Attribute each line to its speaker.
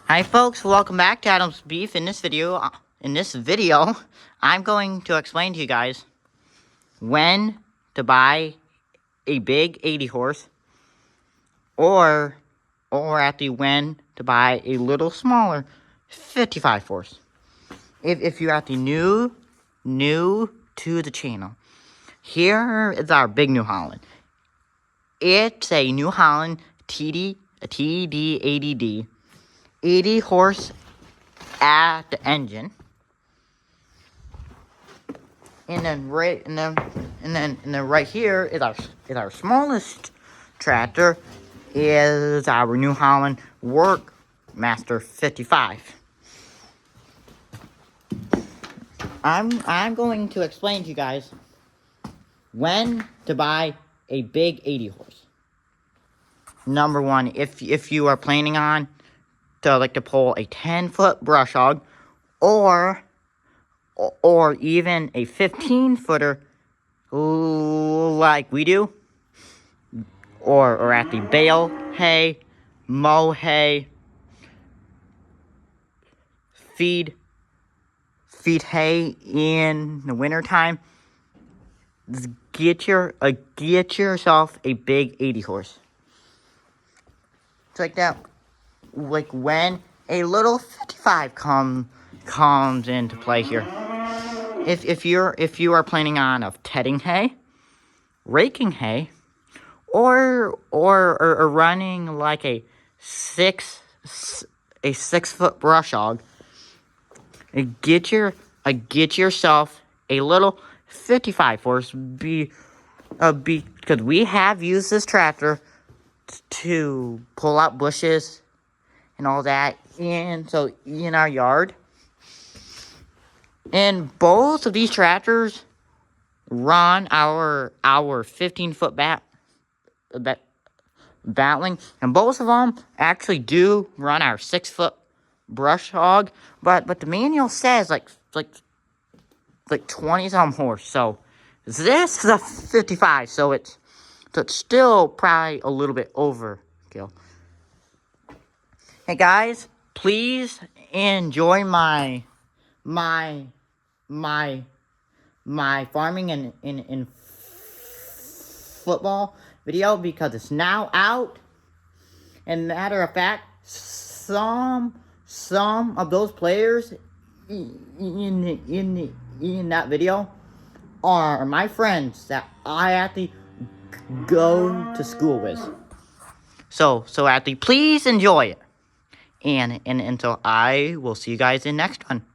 Speaker 1: Hi folks, welcome back to Adam's Beef. In this video, I'm going to explain to you guys when to buy a big 80 horse or actually when to buy a little smaller 55 horse. If you're actually new to the channel, here is our big New Holland. It's a New Holland TD80D, 80 horse at the engine, and then right here is our smallest tractor, is our New Holland Workmaster 55. I'm going to explain to you guys when to buy a big 80 horse. Number one, if you are planning on to pull a 10-foot brush hog, or even a 15-footer like we do, or at the bale hay, mow hay, feed hay in the wintertime, get yourself a big 80 horse. It's like that, like when a little 55 comes into play here. If you are planning on tedding hay, raking hay, or running like a 6-foot brush hog, get yourself a little 55 horse. Because we have used this tractor to pull out bushes and all that in our yard. And both of these tractors run our 15-foot battling, and both of them actually do run our 6-foot brush hog. But the manual says like 20-some horse. So this is a 55. So it's still probably a little bit overkill. Hey guys, please enjoy my farming and football video, because it's now out. And matter of fact, some of those players in that video are my friends that I actually go to school with. So actually, please enjoy it. And so I will see you guys in next one.